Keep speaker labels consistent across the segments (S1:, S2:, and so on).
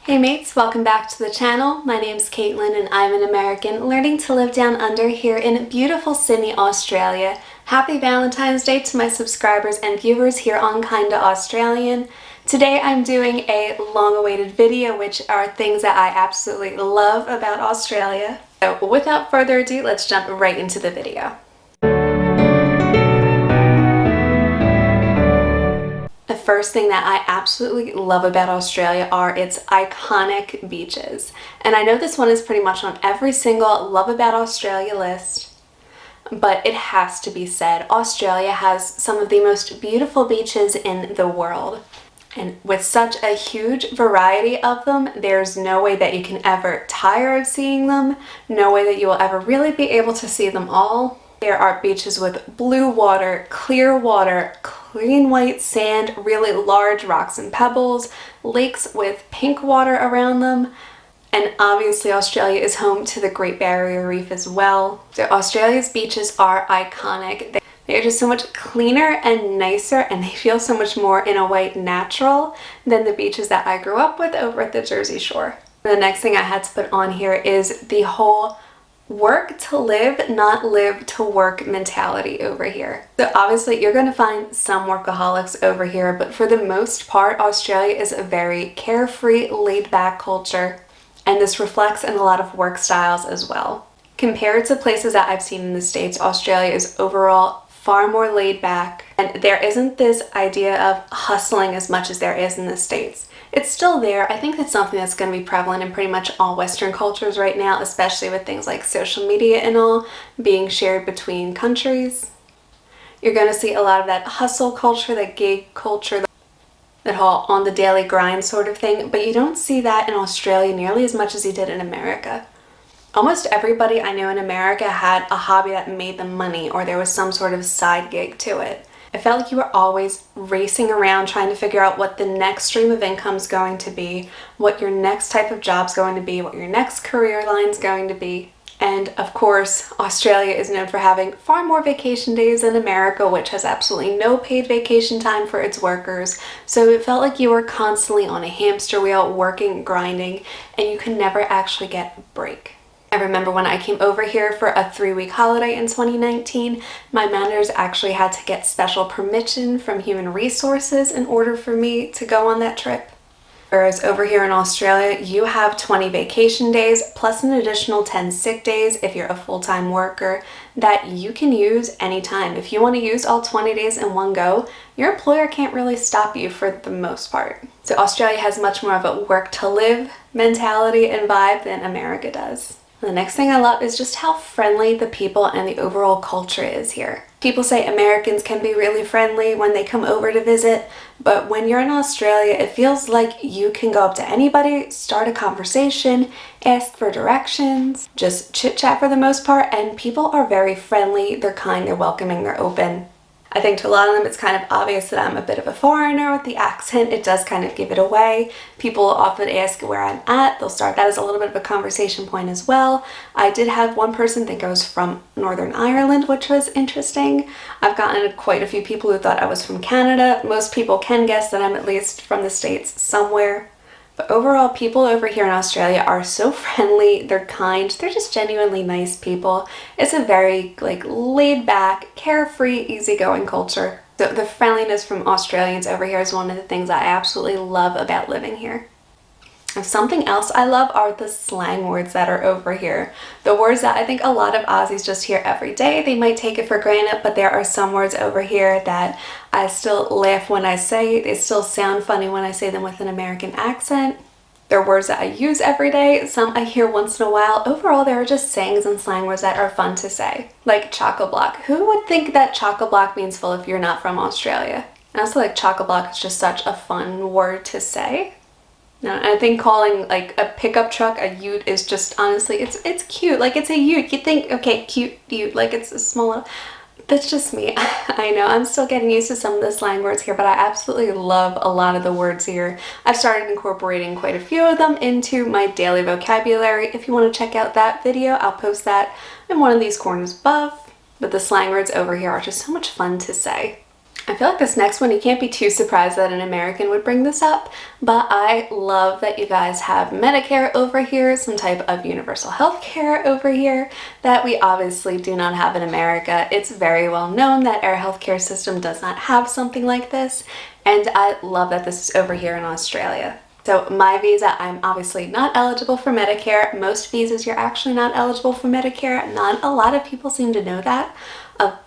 S1: Hey mates, welcome back to the channel. My name's Kaitlyn and I'm an American learning to live down under here in beautiful Sydney, Australia. Happy Valentine's Day to my subscribers and viewers here on Kinda Australian. Today I'm doing a long-awaited video, which are things that I absolutely love about Australia. So without further ado, let's jump right into the video. The first thing that I absolutely love about Australia are its iconic beaches. And I know this one is pretty much on every single Love About Australia list, but it has to be said, Australia has some of the most beautiful beaches in the world. And with such a huge variety of them, there's no way that you can ever tire of seeing them, no way that you will ever really be able to see them all. There are beaches with blue water, clear water, clean white sand, really large rocks and pebbles, lakes with pink water around them, and obviously Australia is home to the Great Barrier Reef as well. So Australia's beaches are iconic. They are just so much cleaner and nicer, and they feel so much more, in a way, natural than the beaches that I grew up with over at the Jersey Shore. The next thing I had to put on here is the whole work to live, not live to work mentality over here. So obviously you're going to find some workaholics over here, but for the most part, Australia is a very carefree, laid-back culture, and this reflects in a lot of work styles as well. Compared to places that I've seen in the States, Australia is overall far more laid back, and there isn't this idea of hustling as much as there is in the States. It's still there. I think that's something that's going to be prevalent in pretty much all Western cultures right now, especially with things like social media and all being shared between countries. You're going to see a lot of that hustle culture, that gig culture, that whole on the daily grind sort of thing, but you don't see that in Australia nearly as much as you did in America. Almost everybody I know in America had a hobby that made them money, or there was some sort of side gig to it. I felt like you were always racing around trying to figure out what the next stream of income is going to be, what your next type of job is going to be, what your next career line is going to be. And of course, Australia is known for having far more vacation days than America, which has absolutely no paid vacation time for its workers. So it felt like you were constantly on a hamster wheel, working, grinding, and you could never actually get a break. I remember when I came over here for a 3-week holiday in 2019, my managers actually had to get special permission from Human Resources in order for me to go on that trip. Whereas over here in Australia, you have 20 vacation days plus an additional 10 sick days if you're a full-time worker that you can use anytime. If you want to use all 20 days in one go, your employer can't really stop you for the most part. So Australia has much more of a work-to-live mentality and vibe than America does. The next thing I love is just how friendly the people and the overall culture is here. People say Americans can be really friendly when they come over to visit, but when you're in Australia, it feels like you can go up to anybody, start a conversation, ask for directions, just chit-chat for the most part, and people are very friendly, they're kind, they're welcoming, they're open. I think to a lot of them it's kind of obvious that I'm a bit of a foreigner with the accent. It does kind of give it away. People often ask where I'm at. They'll start that as a little bit of a conversation point as well. I did have one person think I was from Northern Ireland, which was interesting. I've gotten quite a few people who thought I was from Canada. Most people can guess that I'm at least from the States somewhere. But overall, people over here in Australia are so friendly, they're kind, they're just genuinely nice people. It's a very laid back, carefree, easygoing culture. So the friendliness from Australians over here is one of the things I absolutely love about living here. Something else I love are the slang words that are over here. The words that I think a lot of Aussies just hear every day. They might take it for granted, but there are some words over here that I still laugh when I say. They still sound funny when I say them with an American accent. They're words that I use every day, some I hear once in a while. Overall, there are just sayings and slang words that are fun to say. Like chock-a-block. Who would think that chock-a-block means full if you're not from Australia? And also chock-a-block is just such a fun word to say. No, I think calling a pickup truck a ute is just, honestly, it's cute. It's a ute. You think, okay, cute ute, it's a small little... That's just me. I know, I'm still getting used to some of the slang words here, but I absolutely love a lot of the words here. I've started incorporating quite a few of them into my daily vocabulary. If you want to check out that video, I'll post that in one of these corners above. But the slang words over here are just so much fun to say. I feel like this next one, you can't be too surprised that an American would bring this up, but I love that you guys have Medicare over here, some type of universal health care over here that we obviously do not have in America. It's very well known that our healthcare system does not have something like this, and I love that this is over here in Australia. So my visa, I'm obviously not eligible for Medicare. Most visas, you're actually not eligible for Medicare. Not a lot of people seem to know that.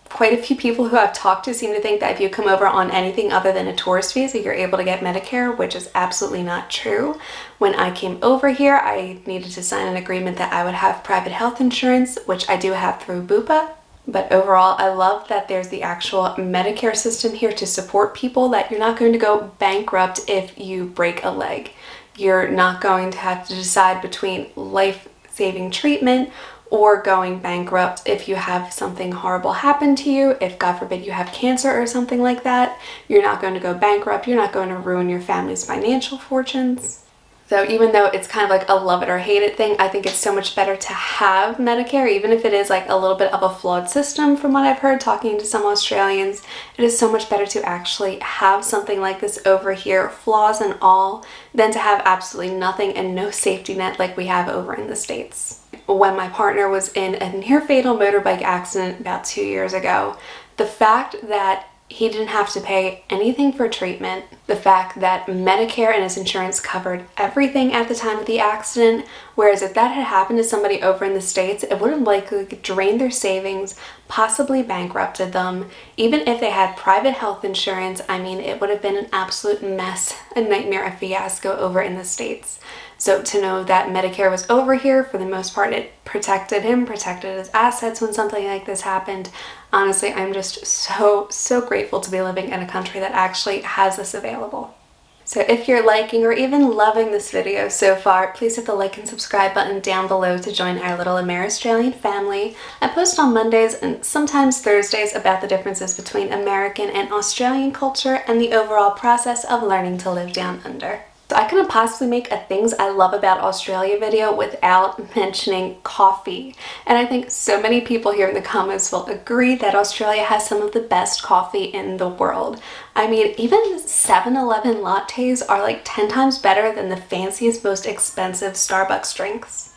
S1: Quite a few people who I've talked to seem to think that if you come over on anything other than a tourist visa, you're able to get Medicare, which is absolutely not true. When I came over here, I needed to sign an agreement that I would have private health insurance, which I do have through Bupa. But overall, I love that there's the actual Medicare system here to support people, that you're not going to go bankrupt if you break a leg. You're not going to have to decide between life-saving treatment or going bankrupt if you have something horrible happen to you. If God forbid you have cancer or something like that, you're not going to go bankrupt. You're not going to ruin your family's financial fortunes. So even though it's kind of like a love it or hate it thing, I think it's so much better to have Medicare, even if it is like a little bit of a flawed system from what I've heard talking to some Australians. It is so much better to actually have something like this over here, flaws and all, than to have absolutely nothing and no safety net like we have over in the States. When my partner was in a near fatal motorbike accident about 2 years ago, the fact that he didn't have to pay anything for treatment, the fact that Medicare and his insurance covered everything at the time of the accident, whereas if that had happened to somebody over in the States, it would have likely drained their savings, possibly bankrupted them. Even if they had private health insurance, I mean, it would have been an absolute mess, a nightmare, a fiasco over in the States. So to know that Medicare was over here, for the most part, it protected him, protected his assets when something like this happened. Honestly, I'm just so grateful to be living in a country that actually has this available. So if you're liking or even loving this video so far, please hit the like and subscribe button down below to join our little Amer-Australian family. I post on Mondays and sometimes Thursdays about the differences between American and Australian culture and the overall process of learning to live down under. So I couldn't possibly make a things I love about Australia video without mentioning coffee. And I think so many people here in the comments will agree that Australia has some of the best coffee in the world. I mean, even 7-Eleven lattes are like 10 times better than the fanciest, most expensive Starbucks drinks.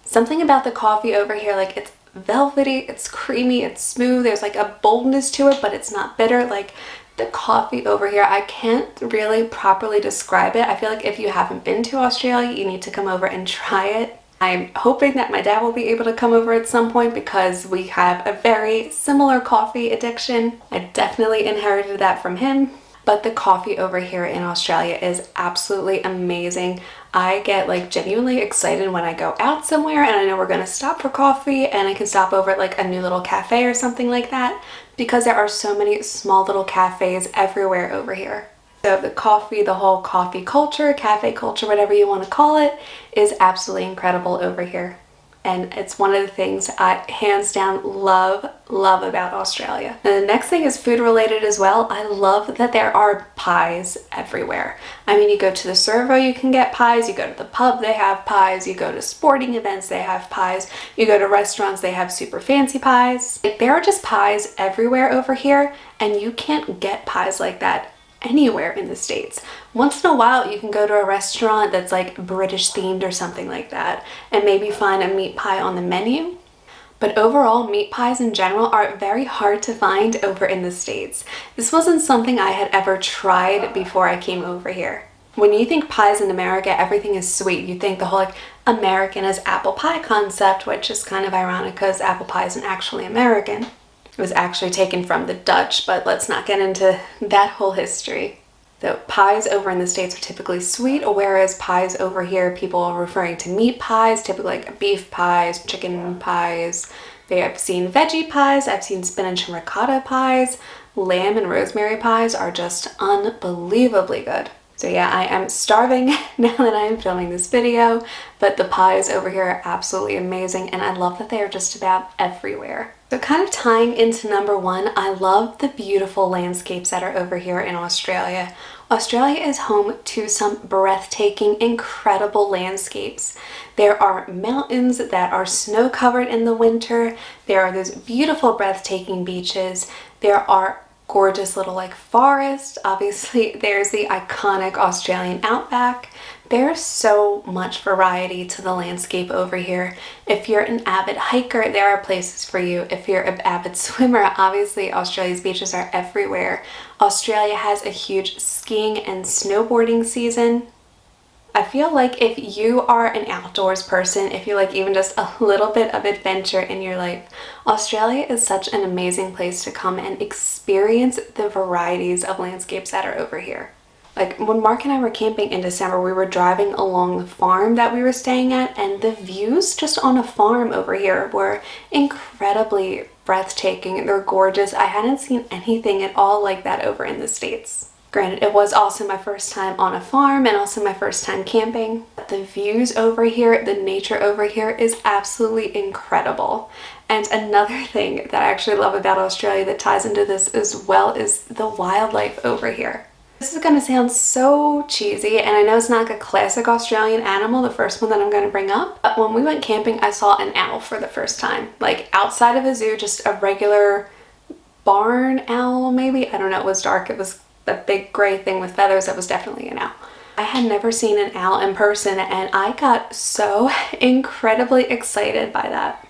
S1: Something about the coffee over here, like it's velvety, it's creamy, it's smooth, there's like a boldness to it, but it's not bitter. Like the coffee over here, I can't really properly describe it. I feel like if you haven't been to Australia, you need to come over and try it. I'm hoping that my dad will be able to come over at some point because we have a very similar coffee addiction. I definitely inherited that from him. But the coffee over here in Australia is absolutely amazing. I get like genuinely excited when I go out somewhere and I know we're going to stop for coffee and I can stop over at like a new little cafe or something like that, because there are so many small little cafes everywhere over here. So the coffee, the whole coffee culture, cafe culture, whatever you want to call it, is absolutely incredible over here. And it's one of the things I hands down love about Australia. And the next thing is food related as well. I love that there are pies everywhere. I mean, you go to the servo, you can get pies. You go to the pub, they have pies. You go to sporting events, they have pies. You go to restaurants, they have super fancy pies. Like, there are just pies everywhere over here, and you can't get pies like that anywhere in the States. Once in a while you can go to a restaurant that's like British themed or something like that and maybe find a meat pie on the menu. But overall, meat pies in general are very hard to find over in the States. This wasn't something I had ever tried before I came over here. When you think pies in America, everything is sweet. You think the whole like American is apple pie concept, which is kind of ironic because apple pie isn't actually American. It was actually taken from the Dutch, but let's not get into that whole history. So pies over in the States are typically sweet, whereas pies over here, people are referring to meat pies, typically like beef pies, chicken pies. I've seen veggie pies, I've seen spinach and ricotta pies. Lamb and rosemary pies are just unbelievably good. So yeah, I am starving now that I am filming this video, but the pies over here are absolutely amazing, and I love that they are just about everywhere. So kind of tying into number one, I love the beautiful landscapes that are over here in Australia. Australia is home to some breathtaking, incredible landscapes. There are mountains that are snow covered in the winter. There are those beautiful, breathtaking beaches. There are gorgeous little like forest. Obviously there's the iconic Australian outback. There's so much variety to the landscape over here. If you're an avid hiker, there are places for you. If you're an avid swimmer, obviously Australia's beaches are everywhere. Australia has a huge skiing and snowboarding season. I feel like if you are an outdoors person, if you like even just a little bit of adventure in your life, Australia is such an amazing place to come and experience the varieties of landscapes that are over here. Like when Mark and I were camping in December, we were driving along the farm that we were staying at, and the views just on a farm over here were incredibly breathtaking. They're gorgeous. I hadn't seen anything at all like that over in the States. Granted, it was also my first time on a farm and also my first time camping. The views over here, the nature over here is absolutely incredible. And another thing that I actually love about Australia that ties into this as well is the wildlife over here. This is going to sound so cheesy, and I know it's not like a classic Australian animal, the first one that I'm going to bring up, but when we went camping, I saw an owl for the first time. Like outside of a zoo, just a regular barn owl maybe. I don't know, it was dark. It was a big gray thing with feathers. That was definitely an owl. I had never seen an owl in person, and I got so incredibly excited by that.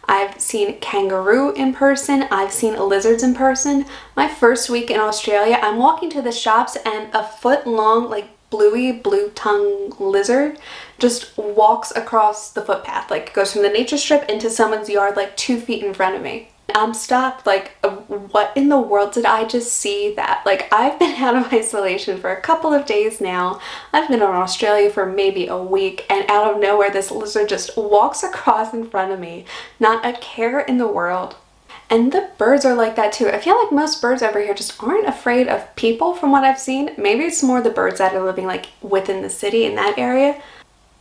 S1: I've seen kangaroo in person. I've seen lizards in person. My first week in Australia, I'm walking to the shops and a foot long, like bluey, blue-tongued lizard just walks across the footpath, like goes from the nature strip into someone's yard like 2 feet in front of me. I'm stopped, like, what in the world did I just see that? Like, I've been out of isolation for a couple of days now. I've been in Australia for maybe a week, and out of nowhere, this lizard just walks across in front of me. Not a care in the world. And the birds are like that too. I feel like most birds over here just aren't afraid of people from what I've seen. Maybe it's more the birds that are living like within the city in that area.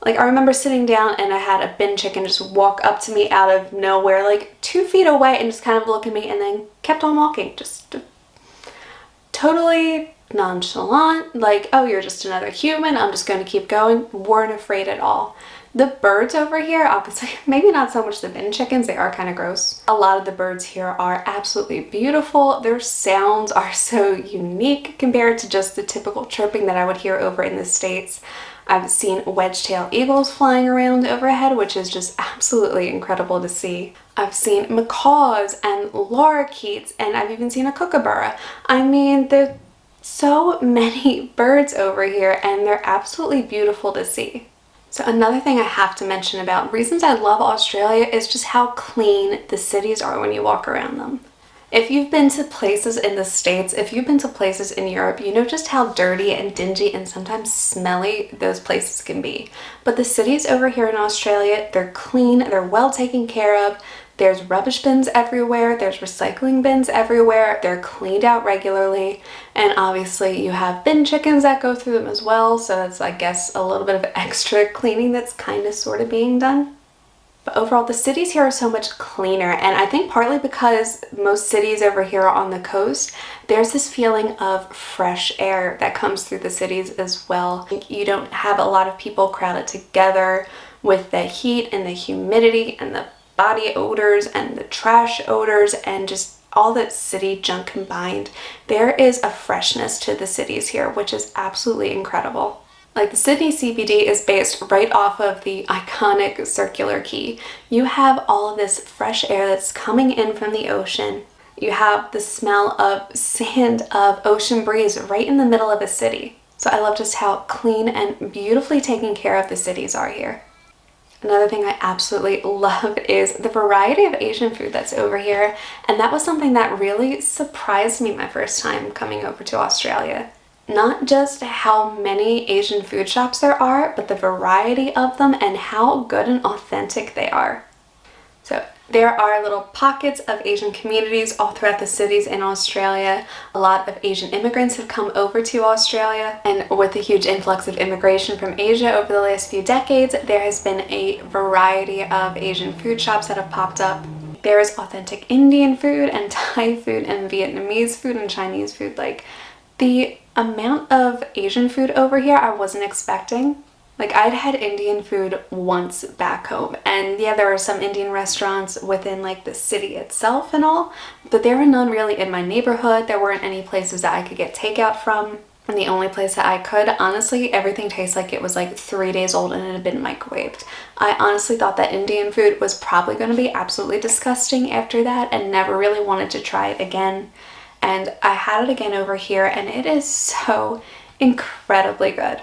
S1: Like I remember sitting down and I had a bin chicken just walk up to me out of nowhere, like 2 feet away, and just kind of look at me and then kept on walking. Just totally nonchalant, like, oh, you're just another human, I'm just going to keep going. Weren't afraid at all. The birds over here, obviously, maybe not so much the bin chickens, they are kind of gross. A lot of the birds here are absolutely beautiful. Their sounds are so unique compared to just the typical chirping that I would hear over in the States. I've seen wedge-tailed eagles flying around overhead, which is just absolutely incredible to see. I've seen macaws and lorikeets, and I've even seen a kookaburra. I mean, there's so many birds over here, and they're absolutely beautiful to see. So another thing I have to mention about reasons I love Australia is just how clean the cities are when you walk around them. If you've been to places in the States, if you've been to places in Europe, you know just how dirty and dingy and sometimes smelly those places can be. But the cities over here in Australia, they're clean, they're well taken care of. There's rubbish bins everywhere, there's recycling bins everywhere, they're cleaned out regularly, and obviously you have bin chickens that go through them as well, so that's, I guess, a little bit of extra cleaning that's kind of sort of being done. But overall, the cities here are so much cleaner, and I think partly because most cities over here are on the coast, there's this feeling of fresh air that comes through the cities as well. You don't have a lot of people crowded together with the heat and the humidity and the body odors and the trash odors and just all the city junk combined. There is a freshness to the cities here, which is absolutely incredible. Like the Sydney CBD is based right off of the iconic Circular Quay. You have all of this fresh air that's coming in from the ocean. You have the smell of sand, of ocean breeze right in the middle of a city. So I love just how clean and beautifully taken care of the cities are here. Another thing I absolutely love is the variety of Asian food that's over here, and that was something that really surprised me my first time coming over to Australia. Not just how many Asian food shops there are, but the variety of them and how good and authentic they are. So there are little pockets of Asian communities all throughout the cities in Australia. A lot of Asian immigrants have come over to Australia, and with the huge influx of immigration from Asia over the last few decades, there has been a variety of Asian food shops that have popped up. There is authentic Indian food and Thai food and Vietnamese food and Chinese food. Like, the amount of Asian food over here I wasn't expecting. Like, I'd had Indian food once back home, and yeah, there are some Indian restaurants within like the city itself and all, but there were none really in my neighborhood. There weren't any places that I could get takeout from. And the only place that I could, honestly, everything tastes like it was like 3 days old and it had been microwaved. I honestly thought that Indian food was probably going to be absolutely disgusting after that and never really wanted to try it again. And I had it again over here and it is so incredibly good.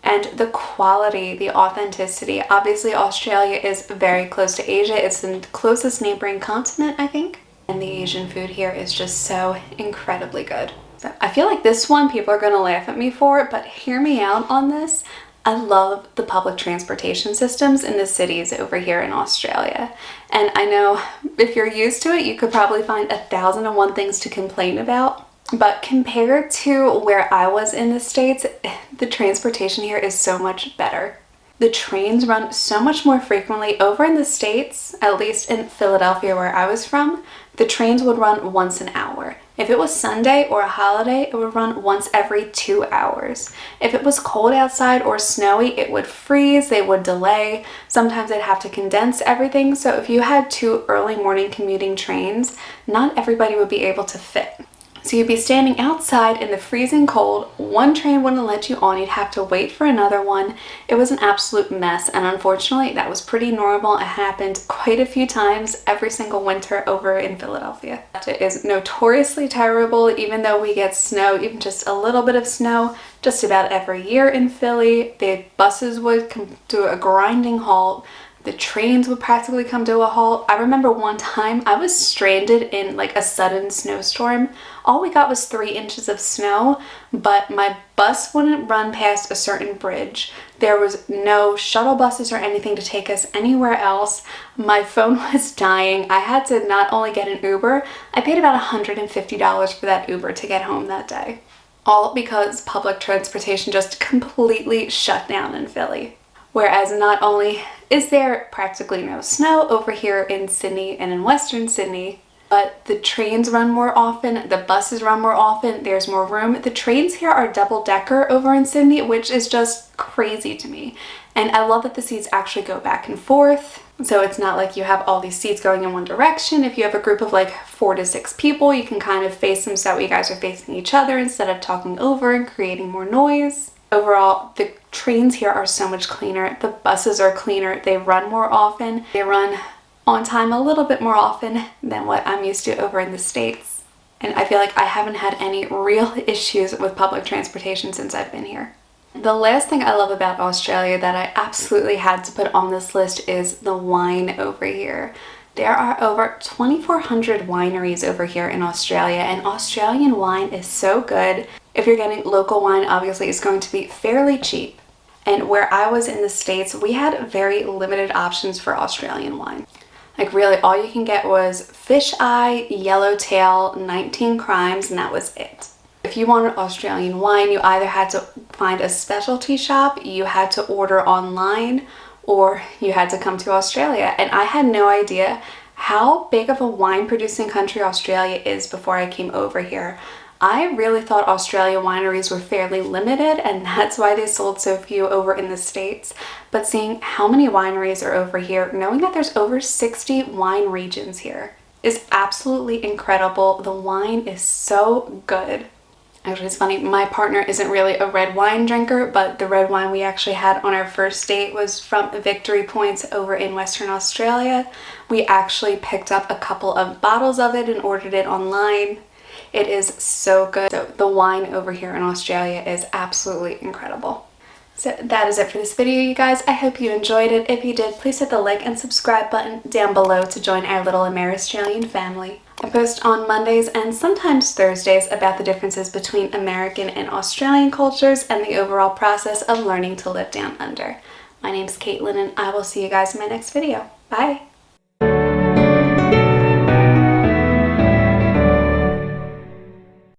S1: And the quality, the authenticity, obviously Australia is very close to Asia. It's the closest neighboring continent, I think. And the Asian food here is just so incredibly good. So I feel like this one people are going to laugh at me for, but hear me out on this. I love the public transportation systems in the cities over here in Australia. And I know if you're used to it, you could probably find 1,001 things to complain about. But compared to where I was in the States, the transportation here is so much better. The trains run so much more frequently. Over in the States, at least in Philadelphia where I was from, the trains would run once an hour. If it was Sunday or a holiday, it would run once every 2 hours. If it was cold outside or snowy, it would freeze, they would delay. Sometimes they'd have to condense everything. So if you had 2 early morning commuting trains, not everybody would be able to fit. So you'd be standing outside in the freezing cold, one train wouldn't let you on, you'd have to wait for another one. It was an absolute mess, and unfortunately that was pretty normal. It happened quite a few times every single winter over in Philadelphia. It is notoriously terrible, even though we get snow, even just a little bit of snow, just about every year in Philly. The buses would come to a grinding halt. The trains would practically come to a halt. I remember one time I was stranded in like a sudden snowstorm. All we got was 3 inches of snow, but my bus wouldn't run past a certain bridge. There was no shuttle buses or anything to take us anywhere else. My phone was dying. I had to not only get an Uber, I paid about $150 for that Uber to get home that day. All because public transportation just completely shut down in Philly. Whereas not only is there practically no snow over here in Sydney and in Western Sydney, but the trains run more often, the buses run more often, there's more room. The trains here are double-decker over in Sydney, which is just crazy to me. And I love that the seats actually go back and forth. So it's not like you have all these seats going in one direction. If you have a group of like 4 to 6 people, you can kind of face them so that you guys are facing each other instead of talking over and creating more noise. Overall, the trains here are so much cleaner. The buses are cleaner. They run more often. They run on time a little bit more often than what I'm used to over in the States. And I feel like I haven't had any real issues with public transportation since I've been here. The last thing I love about Australia that I absolutely had to put on this list is the wine over here. There are over 2,400 wineries over here in Australia, and Australian wine is so good. If you're getting local wine, obviously it's going to be fairly cheap. And where I was in the States, we had very limited options for Australian wine. Like really all you can get was Fish Eye, Yellowtail, 19 Crimes, and that was it. If you wanted Australian wine, you either had to find a specialty shop, you had to order online, or you had to come to Australia. And I had no idea how big of a wine producing country Australia is before I came over here. I really thought Australia wineries were fairly limited, and that's why they sold so few over in the States. But seeing how many wineries are over here, knowing that there's over 60 wine regions here, is absolutely incredible. The wine is so good. Actually, it's funny, my partner isn't really a red wine drinker, but the red wine we actually had on our first date was from Victory Points over in Western Australia. We actually picked up a couple of bottles of it and ordered it online. It is so good. So the wine over here in Australia is absolutely incredible. So that is it for this video, you guys. I hope you enjoyed it. If you did, please hit the like and subscribe button down below to join our little Amer-Australian family. I post on Mondays and sometimes Thursdays about the differences between American and Australian cultures and the overall process of learning to live down under. My name's Kaitlyn, and I will see you guys in my next video. Bye!